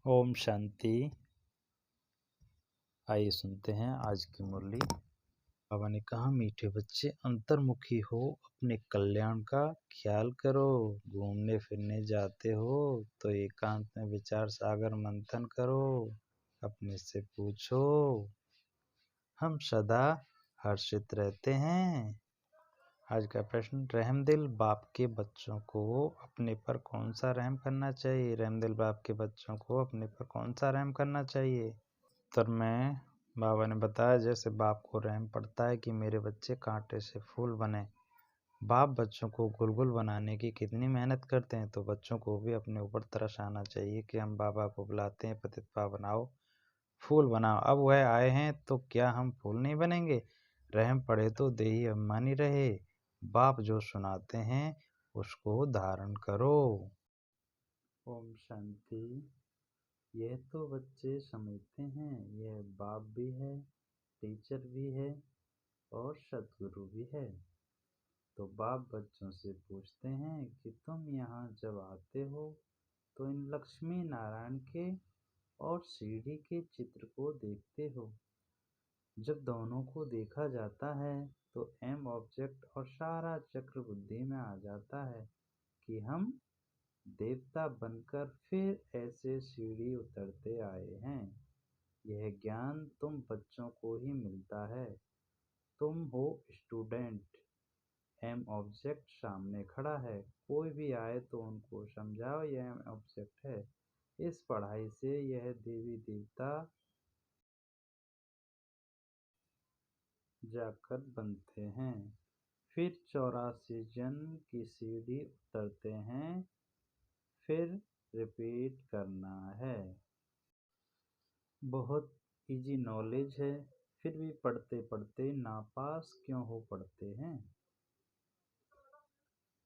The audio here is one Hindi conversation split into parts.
ओम शांति। आइए सुनते हैं आज की मुरली। बाबा ने कहा, मीठे बच्चे अंतर्मुखी हो, अपने कल्याण का ख्याल करो। घूमने फिरने जाते हो तो एकांत में विचार सागर मंथन करो। अपने से पूछो, हम सदा हर्षित रहते हैं। आज का प्रश्न, रहमदिल बाप के बच्चों को अपने पर कौन सा रहम करना चाहिए? रहमदिल बाप के बच्चों को अपने पर कौन सा रहम करना चाहिए? उत्तर में बाबा ने बताया, जैसे बाप को रहम पड़ता है कि मेरे बच्चे कांटे से फूल बने। बाप बच्चों को गुलगुल बनाने की कितनी मेहनत करते हैं, तो बच्चों को भी अपने ऊपर तरस आना चाहिए कि हम बाबा को बुलाते हैं, पतित पावन बनाओ, फूल बनाओ। अब वह आए हैं तो क्या हम फूल नहीं बनेंगे? रहम पड़े तो देही अभिमानी रहे। बाप जो सुनाते हैं उसको धारण करो। ओम शांति। यह तो बच्चे समझते हैं, यह बाप भी है, टीचर भी है और सतगुरु भी है। तो बाप बच्चों से पूछते हैं कि तुम यहाँ जब आते हो तो इन लक्ष्मी नारायण के और सीढ़ी के चित्र को देखते हो। जब दोनों को देखा जाता है तो एम ऑब्जेक्ट और सारा चक्र बुद्धि में आ जाता है कि हम देवता बनकर फिर ऐसे सीढ़ी उतरते आए हैं। यह ज्ञान तुम बच्चों को ही मिलता है। तुम हो स्टूडेंट। एम ऑब्जेक्ट सामने खड़ा है, कोई भी आए तो उनको समझाओ यह एम ऑब्जेक्ट है। इस पढ़ाई से यह देवी देवता जाकर बनते हैं, फिर 84 जन्म की सीढ़ी उतरते हैं, फिर रिपीट करना है। बहुत इजी नॉलेज है, फिर भी पढ़ते पढ़ते नापास क्यों हो पढ़ते हैं?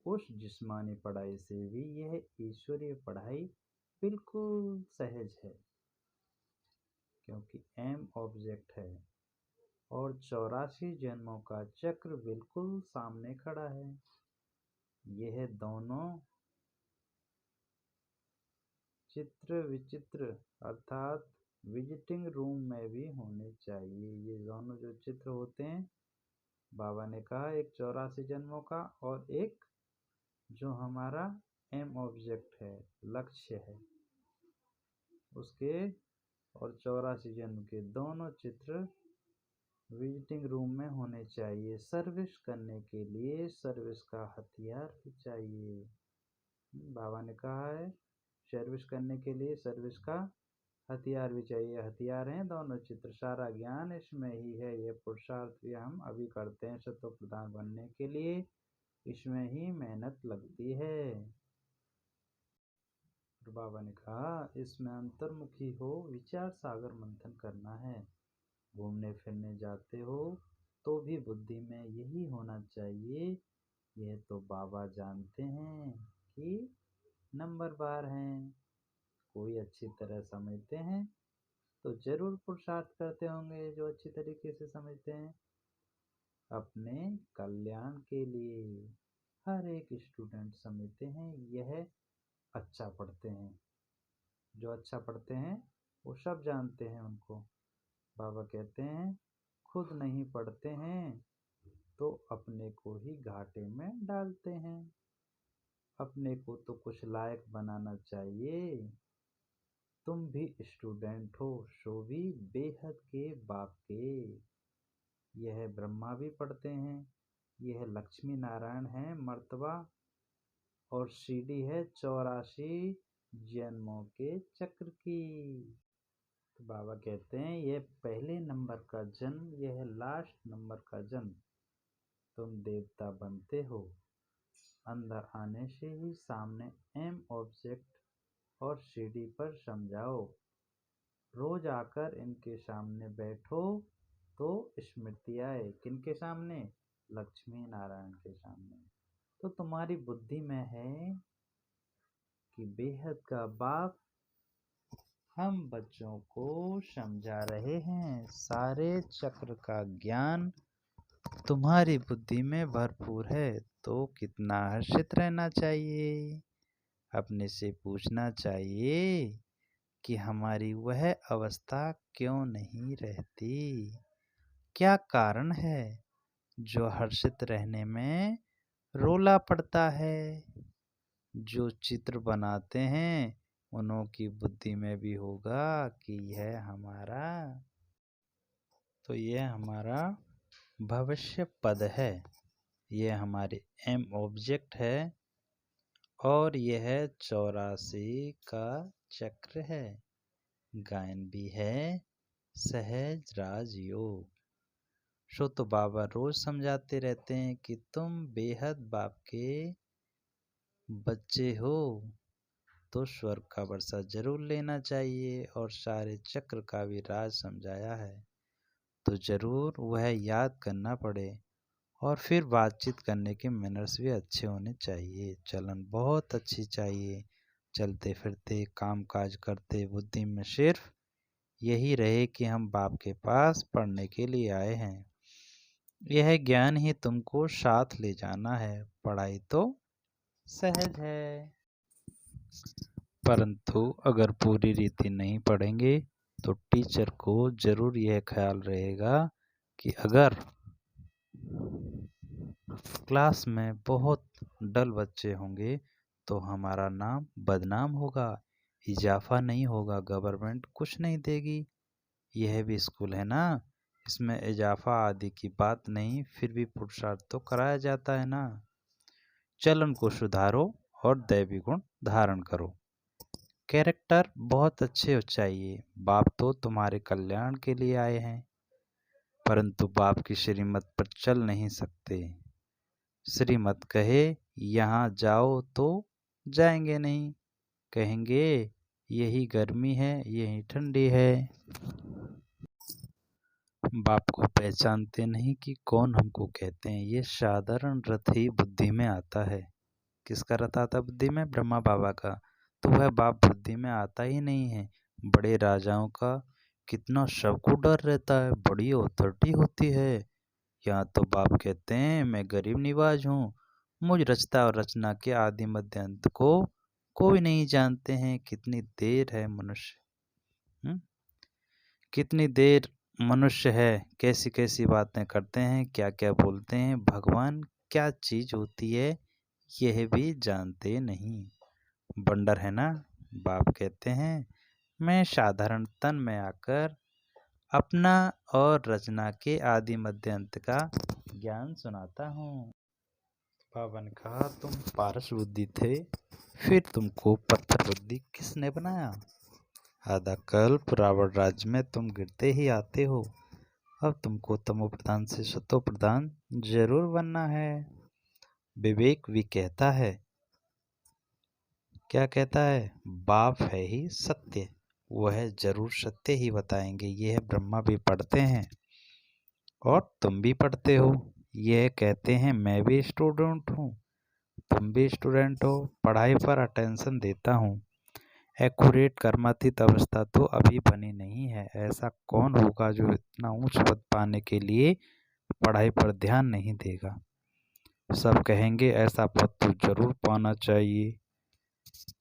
उस जिस्मानी पढ़ाई से भी यह ईश्वरीय पढ़ाई बिल्कुल सहज है, क्योंकि एम ऑब्जेक्ट है और 84 जन्मों का चक्र बिल्कुल सामने खड़ा है। यह दोनों चित्र विचित्र अर्थात विजिटिंग रूम में भी होने चाहिए। ये दोनों जो चित्र होते हैं, बाबा ने कहा, एक 84 जन्मों का और एक जो हमारा एम ऑब्जेक्ट है, लक्ष्य है, उसके और 84 जन्म के दोनों चित्र विजिटिंग रूम में होने चाहिए। सर्विस करने के लिए सर्विस का हथियार भी चाहिए। बाबा ने कहा है, सर्विस करने के लिए सर्विस का हथियार भी चाहिए। हथियार हैं दोनों चित्र, सारा ज्ञान इसमें ही है। ये पुरुषार्थ भी हम अभी करते हैं सत्व प्रधान बनने के लिए, इसमें ही मेहनत लगती है। तो बाबा ने कहा, इसमें अंतर्मुखी हो, विचार सागर मंथन करना है। घूमने फिरने जाते हो तो भी बुद्धि में यही होना चाहिए। यह तो बाबा जानते हैं कि नंबर बार हैं, कोई अच्छी तरह समझते हैं तो जरूर पुरुषार्थ करते होंगे जो अच्छी तरीके से समझते हैं। अपने कल्याण के लिए हर एक स्टूडेंट समझते हैं, यह अच्छा पढ़ते हैं। जो अच्छा पढ़ते हैं वो सब जानते हैं उनको। बाबा कहते हैं, खुद नहीं पढ़ते हैं तो अपने को ही घाटे में डालते हैं। अपने को तो कुछ लायक बनाना चाहिए। तुम भी स्टूडेंट हो, सो भी बेहद के बाप के। यह ब्रह्मा भी पढ़ते हैं, यह लक्ष्मी नारायण है मर्तबा, और सीढ़ी है 84 जन्मों के चक्र की। तो बाबा कहते हैं, यह पहले नंबर का जन्म, यह लास्ट नंबर का जन्म। तुम देवता बनते हो। अंदर आने से ही सामने एम ऑब्जेक्ट और सीढ़ी पर समझाओ। रोज आकर इनके सामने बैठो तो स्मृति आए। किनके सामने? लक्ष्मी नारायण के सामने। तो तुम्हारी बुद्धि में है कि बेहद का बाप हम बच्चों को समझा रहे हैं। सारे चक्र का ज्ञान तुम्हारी बुद्धि में भरपूर है तो कितना हर्षित रहना चाहिए। अपने से पूछना चाहिए कि हमारी वह अवस्था क्यों नहीं रहती। क्या कारण है जो हर्षित रहने में रोला पड़ता है। जो चित्र बनाते हैं उन्हों की बुद्धि में भी होगा कि यह हमारा भविष्य पद है, यह हमारे एम ऑब्जेक्ट है और यह 84 का चक्र है। गायन भी है सहज राजयोग। सो तो बाबा रोज समझाते रहते हैं कि तुम बेहद बाप के बच्चे हो तो स्वर्ग का वर्षा जरूर लेना चाहिए। और सारे चक्र का भी राज समझाया है तो जरूर वह याद करना पड़े। और फिर बातचीत करने के मैनर्स भी अच्छे होने चाहिए, चलन बहुत अच्छी चाहिए। चलते फिरते काम काज करते बुद्धि में सिर्फ यही रहे कि हम बाप के पास पढ़ने के लिए आए हैं। यह ज्ञान ही तुमको साथ ले जाना है। पढ़ाई तो सहज है, परंतु अगर पूरी रीति नहीं पढ़ेंगे तो टीचर को जरूर यह ख्याल रहेगा कि अगर क्लास में बहुत डल बच्चे होंगे तो हमारा नाम बदनाम होगा, इजाफा नहीं होगा, गवर्नमेंट कुछ नहीं देगी। यह भी स्कूल है ना, इसमें इजाफा आदि की बात नहीं, फिर भी पुरुषार्थ तो कराया जाता है ना। चलन को सुधारो और दैवी गुण धारण करो। कैरेक्टर बहुत अच्छे चाहिए। बाप तो तुम्हारे कल्याण के लिए आए हैं, परंतु बाप की श्रीमत पर चल नहीं सकते। श्रीमत कहे यहाँ जाओ तो जाएंगे नहीं, कहेंगे यही गर्मी है यही ठंडी है। बाप को पहचानते नहीं कि कौन हमको कहते हैं। ये साधारण रथ ही बुद्धि में आता है। किसका रथ आता बुद्धि में? ब्रह्मा बाबा का। तो वह बाप बुद्धि में आता ही नहीं है। बड़े राजाओं का कितना सबको डर रहता है, बड़ी अथॉरिटी होती है। यहाँ तो बाप कहते हैं मैं गरीब निवाज हूँ, मुझ रचता और रचना के आदि मध्य अंत को कोई नहीं जानते हैं। कितनी देर है मनुष्य, कितनी देर मनुष्य है, कैसी कैसी बातें करते हैं, क्या क्या बोलते हैं। भगवान क्या चीज होती है यह भी जानते नहीं। बंडर है ना। बाप कहते हैं मैं साधारण तन में आकर अपना और रचना के आदि मध्य अंत का ज्ञान सुनाता हूँ। बाबा ने कहा तुम पारस बुद्धि थे, फिर तुमको पत्थर बुद्धि किसने बनाया? आधा कल्प रावण राज्य में तुम गिरते ही आते हो। अब तुमको तमो प्रधान से सतो प्रधान जरूर बनना है। विवेक भी कहता है, क्या कहता है? बाप है ही सत्य, वह जरूर सत्य ही बताएंगे। यह ब्रह्मा भी पढ़ते हैं और तुम भी पढ़ते हो। यह कहते हैं मैं भी स्टूडेंट हूँ, तुम भी स्टूडेंट हो, पढ़ाई पर अटेंशन देता हूँ। एक्यूरेट कर्मातीत अवस्था तो अभी बनी नहीं है। ऐसा कौन होगा जो इतना उच्च पद पाने के लिए पढ़ाई पर ध्यान नहीं देगा? सब कहेंगे ऐसा पद तो जरूर पाना चाहिए।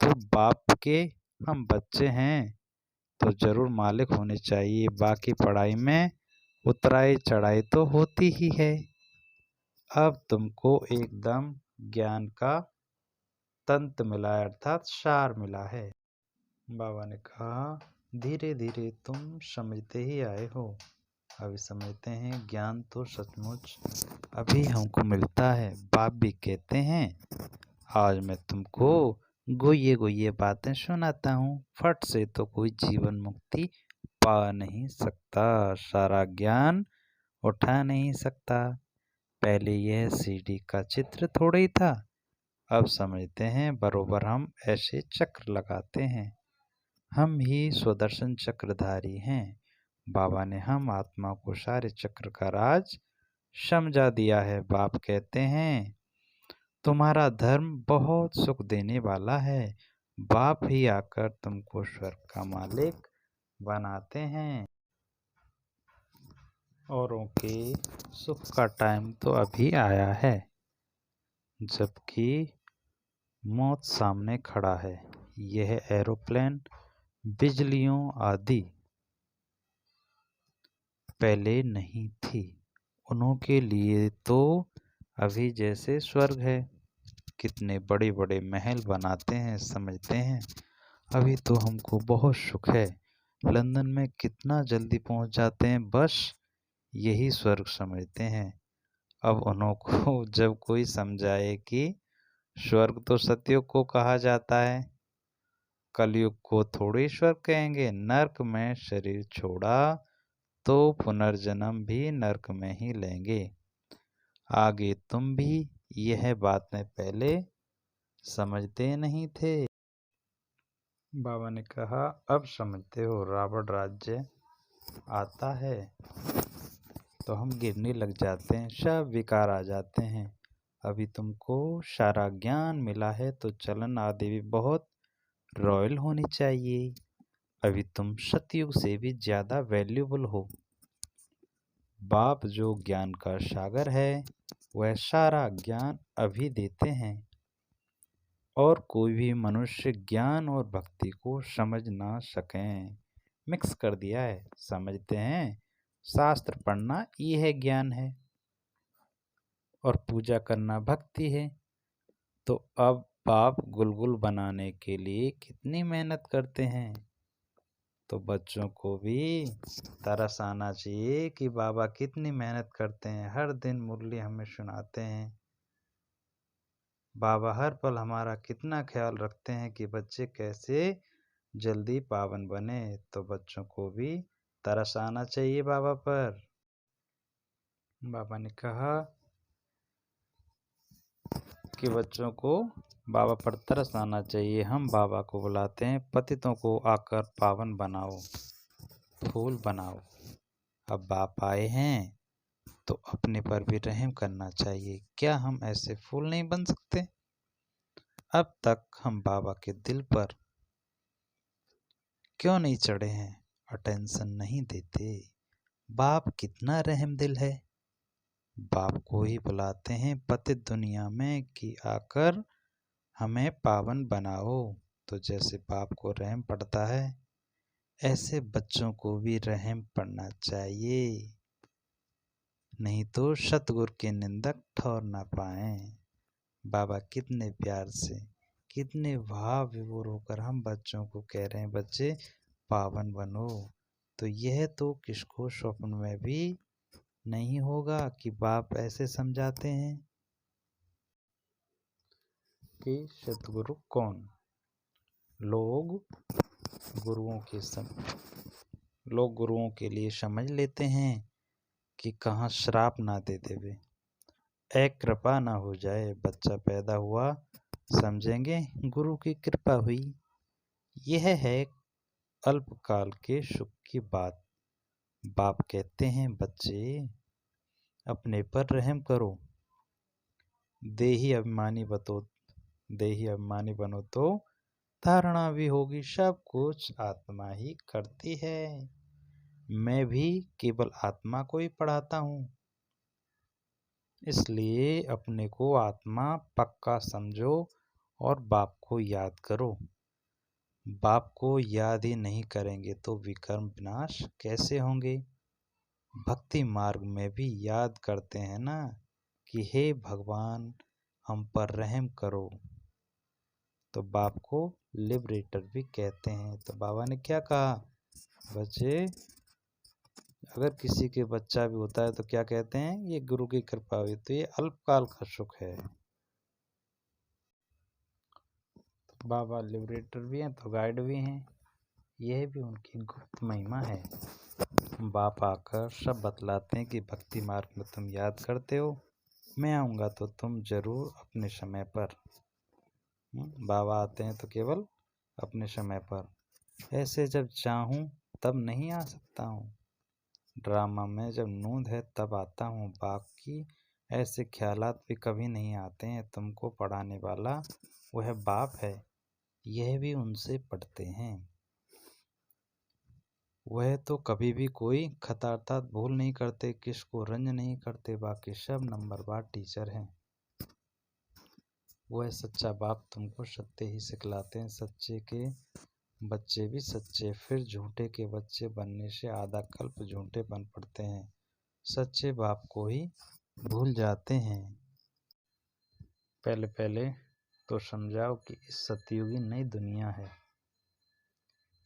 तो बाप के हम बच्चे हैं तो जरूर मालिक होने चाहिए। बाकी पढ़ाई में उतराई चढ़ाई तो होती ही है। अब तुमको एकदम ज्ञान का तंत्र मिला है, अर्थात सार मिला है। बाबा ने कहा धीरे धीरे तुम समझते ही आए हो। अभी समझते हैं ज्ञान तो सचमुच अभी हमको मिलता है। बाप भी कहते हैं आज मैं तुमको गोये गोये बातें सुनाता हूँ। फट से तो कोई जीवन मुक्ति पा नहीं सकता, सारा ज्ञान उठा नहीं सकता। पहले यह सीढ़ी का चित्र थोड़ा ही था, अब समझते हैं बरोबर हम ऐसे चक्र लगाते हैं। हम ही स्वदर्शन चक्रधारी हैं। बाबा ने हम आत्मा को सारे चक्र का राज समझा दिया है। बाप कहते हैं तुम्हारा धर्म बहुत सुख देने वाला है। बाप ही आकर तुमको स्वर्ग का मालिक बनाते हैं। औरों के सुख का टाइम तो अभी आया है, जबकि मौत सामने खड़ा है। यह एरोप्लेन, बिजलियों आदि पहले नहीं थी। उन्हों के लिए तो अभी जैसे स्वर्ग है। कितने बड़े बड़े महल बनाते हैं, समझते हैं अभी तो हमको बहुत सुख है। लंदन में कितना जल्दी पहुंच जाते हैं, बस यही स्वर्ग समझते हैं। अब उन्हों को जब कोई समझाए कि स्वर्ग तो सतयुग को कहा जाता है, कलयुग को थोड़ी स्वर्ग कहेंगे। नर्क में शरीर छोड़ा तो पुनर्जन्म भी नर्क में ही लेंगे। आगे तुम भी यह बातें पहले समझते नहीं थे। बाबा ने कहा, अब समझते हो। रावण राज्य आता है तो हम गिरने लग जाते हैं, सब विकार आ जाते हैं। अभी तुमको सारा ज्ञान मिला है तो चलन आदि भी बहुत रॉयल होनी चाहिए। अभी तुम सतयुग से भी ज्यादा वैल्यूबल हो। बाप जो ज्ञान का सागर है वह सारा ज्ञान अभी देते हैं, और कोई भी मनुष्य ज्ञान और भक्ति को समझ ना सकें। मिक्स कर दिया है, समझते हैं। शास्त्र पढ़ना यह ज्ञान है और पूजा करना भक्ति है। तो अब बाप गुलगुल बनाने के लिए कितनी मेहनत करते हैं। तो बच्चों को भी तरस आना चाहिए कि बाबा कितनी मेहनत करते हैं, हर दिन मुरली हमें सुनाते हैं। बाबा हर पल हमारा कितना ख्याल रखते हैं कि बच्चे कैसे जल्दी पावन बने। तो बच्चों को भी तरस आना चाहिए बाबा पर। बाबा ने कहा कि बच्चों को बाबा पर तरस आना चाहिए। हम बाबा को बुलाते हैं, पतितों को आकर पावन बनाओ, फूल बनाओ। अब बाप आए हैं तो अपने पर भी रहम करना चाहिए। क्या हम ऐसे फूल नहीं बन सकते? अब तक हम बाबा के दिल पर क्यों नहीं चढ़े हैं, अटेंशन नहीं देते। बाप कितना रहम दिल है। बाप को ही बुलाते हैं पतित दुनिया में कि आकर हमें पावन बनाओ। तो जैसे बाप को रहम पड़ता है, ऐसे बच्चों को भी रहम पड़ना चाहिए, नहीं तो सतगुरु के निंदक ठहर ना पाए। बाबा कितने प्यार से, कितने भाव विभोर होकर हम बच्चों को कह रहे हैं, बच्चे पावन बनो। तो यह तो किसको स्वप्न में भी नहीं होगा कि बाप ऐसे समझाते हैं कि सतगुरु कौन। लोग गुरुओं के लिए समझ लेते हैं कि कहाँ श्राप ना दे देवे, एक कृपा ना हो जाए। बच्चा पैदा हुआ, समझेंगे गुरु की कृपा हुई। यह है अल्पकाल के सुख की बात। बाप कहते हैं, बच्चे अपने पर रहम करो। देही अभिमानी बनो तो धारणा भी होगी। सब कुछ आत्मा ही करती है। मैं भी केवल आत्मा को ही पढ़ाता हूँ, इसलिए अपने को आत्मा पक्का समझो और बाप को याद करो। बाप को याद ही नहीं करेंगे तो विकर्म विनाश कैसे होंगे। भक्ति मार्ग में भी याद करते हैं ना कि हे भगवान हम पर रहम करो। तो बाप को लिबरेटर भी कहते हैं। तो बाबा ने क्या कहा, बच्चे अगर किसी के बच्चा भी होता है तो क्या कहते हैं, ये गुरु की कृपा हुई। तो ये अल्पकाल का सुख है। तो बाबा लिबरेटर भी हैं तो गाइड भी हैं, यह भी उनकी गुप्त महिमा है। बाप आकर सब बतलाते हैं कि भक्ति मार्ग में तुम याद करते हो, मैं आऊँगा तो तुम जरूर अपने समय पर। बाबा आते हैं तो केवल अपने समय पर, ऐसे जब चाहूँ तब नहीं आ सकता हूँ। ड्रामा में जब नूंद है तब आता हूँ, बाकी ऐसे ख्यालात भी कभी नहीं आते हैं। तुमको पढ़ाने वाला वह बाप है, यह भी उनसे पढ़ते हैं। वह तो कभी भी कोई खता अर्थात भूल नहीं करते, किसको रंज नहीं करते, बाकी सब नंबरवार टीचर हैं। वह सच्चा बाप तुमको सत्य ही सिखलाते हैं, सच्चे के बच्चे भी सच्चे, फिर झूठे के बच्चे बनने से आधा कल्प झूठे बन पड़ते हैं, सच्चे बाप को ही भूल जाते हैं। पहले पहले तो समझाओ कि इस सतयुगी नई दुनिया है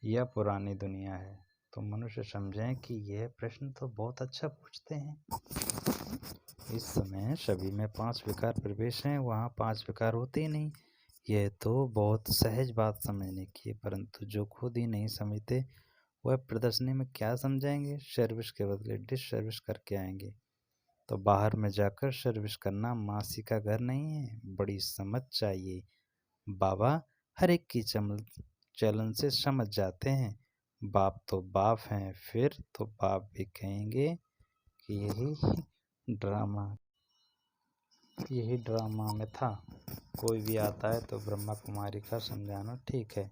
या पुरानी दुनिया है। तो मनुष्य समझें कि यह प्रश्न तो बहुत अच्छा पूछते हैं। इस समय सभी में 5 विकार प्रवेश हैं, वहाँ 5 विकार होते ही नहीं। यह तो बहुत सहज बात समझने की है, परंतु जो खुद ही नहीं समझते वह प्रदर्शनी में क्या समझाएंगे। सर्विस के बदले डिश सर्विस करके आएंगे। तो बाहर में जाकर सर्विस करना मासी का घर नहीं है, बड़ी समझ चाहिए। बाबा हर एक की चलन से समझ जाते हैं। बाप तो बाप हैं, फिर तो बाप भी कहेंगे कि यही ड्रामा में था। कोई भी आता है तो ब्रह्मा कुमारी का समझाना ठीक है।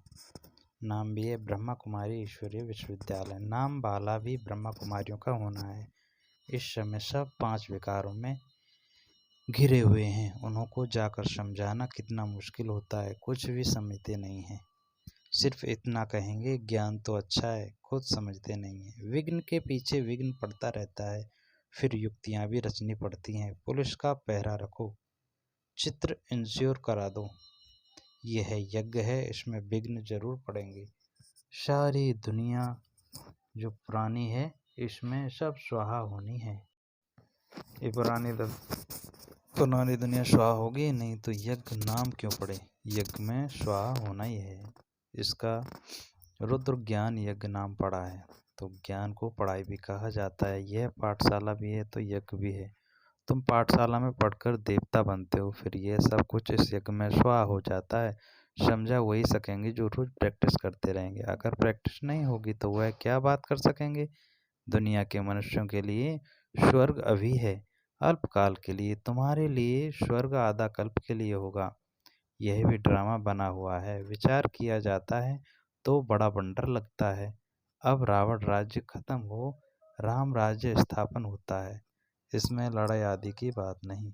नाम भी है ब्रह्मा कुमारी ईश्वरीय विश्वविद्यालय, नाम वाला भी ब्रह्मा कुमारियों का होना है। इस समय सब 5 विकारों में घिरे हुए हैं, उनको जाकर समझाना कितना मुश्किल होता है, कुछ भी समझते नहीं हैं। सिर्फ इतना कहेंगे ज्ञान तो अच्छा है, खुद समझते नहीं है। विघ्न के पीछे विघ्न पड़ता रहता है, फिर युक्तियां भी रचनी पड़ती हैं। पुलिस का पहरा रखो, चित्र इंश्योर करा दो, यह यज्ञ है, इसमें विघ्न जरूर पड़ेंगे। सारी दुनिया जो पुरानी है इसमें सब स्वाहा होनी है। ये पुरानी दुनिया स्वाहा होगी नहीं तो यज्ञ नाम क्यों पड़े। यज्ञ में स्वाहा होना ही है। इसका रुद्र ज्ञान यज्ञ नाम पड़ा है, तो ज्ञान को पढ़ाई भी कहा जाता है। यह पाठशाला भी है तो यज्ञ भी है। तुम पाठशाला में पढ़कर देवता बनते हो, फिर यह सब कुछ इस यज्ञ में स्वाहा हो जाता है। समझा वही सकेंगे जो रोज प्रैक्टिस करते रहेंगे। अगर प्रैक्टिस नहीं होगी तो वह क्या बात कर सकेंगे। दुनिया के मनुष्यों के लिए स्वर्ग अभी है, अल्पकाल के लिए। तुम्हारे लिए स्वर्ग आधा कल्प के लिए होगा। यह भी ड्रामा बना हुआ है। विचार किया जाता है तो बड़ा बंडर लगता है। अब रावण राज्य खत्म हो, राम राज्य स्थापन होता है। इसमें लड़ाई आदि की बात नहीं।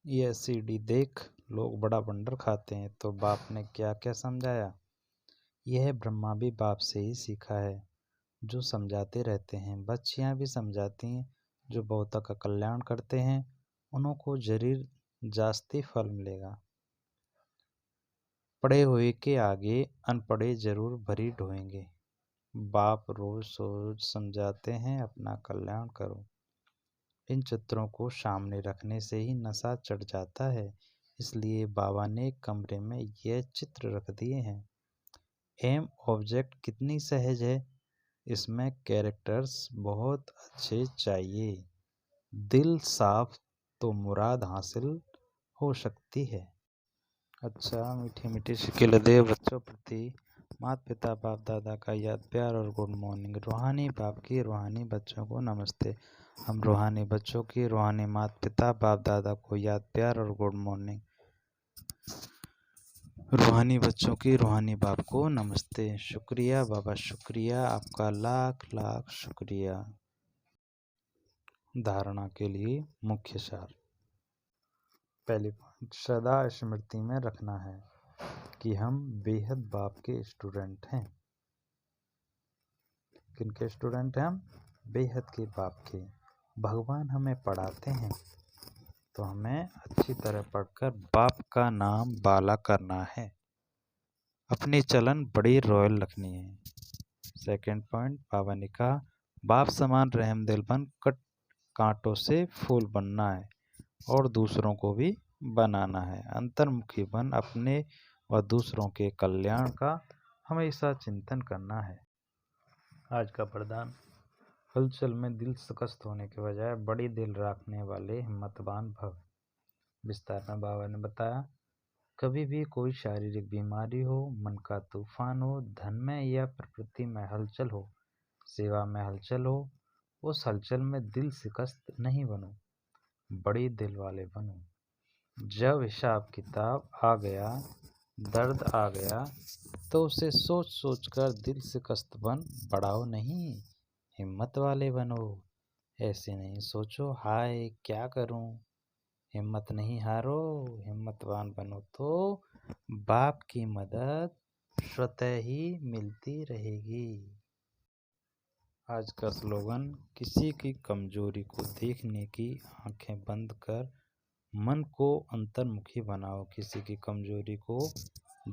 यह सीडी देख लोग बड़ा बंडर खाते हैं, तो बाप ने क्या क्या समझाया। यह ब्रह्मा भी बाप से ही सीखा है, जो समझाते रहते हैं। बच्चियां भी समझाती हैं, जो बहुतों का कल्याण करते हैं उनको जरूर जास्ती फल मिलेगा। पढ़े हुए के आगे अनपढ़े जरूर भरी ढोएंगे। बाप रोज सोच समझाते हैं अपना कल्याण करो। इन चित्रों को सामने रखने से ही नशा चढ़ जाता है, इसलिए बाबा ने कमरे में यह चित्र रख दिए हैं। एम ऑब्जेक्ट कितनी सहज है, इसमें कैरेक्टर्स बहुत अच्छे चाहिए। दिल साफ तो मुराद हासिल हो सकती है। अच्छा मीठी मीठी शिकिल दे बच्चों प्रति माता पिता बाप दादा का याद प्यार और गुड मॉर्निंग। रूहानी बाप की रूहानी बच्चों को नमस्ते। हम रूहानी बच्चों की रूहानी माता पिता बाप दादा को याद प्यार और गुड मॉर्निंग। रूहानी बच्चों की रूहानी बाप को नमस्ते। शुक्रिया बाबा, शुक्रिया आपका, लाख लाख शुक्रिया। धारणा के लिए मुख्य सार। पहली बात सदा स्मृति में रखना है कि हम बेहद बाप के स्टूडेंट हैं। किनके स्टूडेंट हैं हम? बेहद के बाप के। भगवान हमें पढ़ाते हैं तो हमें अच्छी तरह पढ़कर बाप का नाम बाला करना है। अपनी चलन बड़ी रॉयल रखनी है। सेकंड पॉइंट, बाबा ने कहा बाप समान रहमदिल बन कांटों से फूल बनना है और दूसरों को भी बनाना है। अंतर्मुखी बन अपने व दूसरों के कल्याण का हमेशा चिंतन करना है। आज का वरदान, हलचल में दिल शिकस्त होने के बजाय बड़ी दिल रखने वाले हिम्मतवान भव। विस्तार में बाबा ने बताया, कभी भी कोई शारीरिक बीमारी हो, मन का तूफान हो, धन में या प्रकृति में हलचल हो, सेवा में हलचल हो, उस हलचल में दिल शिकस्त नहीं बनो, बड़ी दिल वाले बनो। जब हिसाब किताब आ गया दर्द आ गया तो उसे सोच सोच कर दिल से कष्टबन बढ़ाओ नहीं, हिम्मत वाले बनो। ऐसे नहीं सोचो हाय क्या करूं, हिम्मत नहीं हारो, हिम्मतवान बनो तो बाप की मदद स्वतः ही मिलती रहेगी। आज का स्लोगन, किसी की कमजोरी को देखने की आंखें बंद कर मन को अंतर्मुखी बनाओ। किसी की कमजोरी को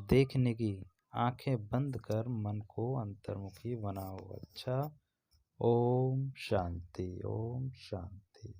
देखने की आंखें बंद कर मन को अंतर्मुखी बनाओ। अच्छा, ओम शांति, ओम शांति।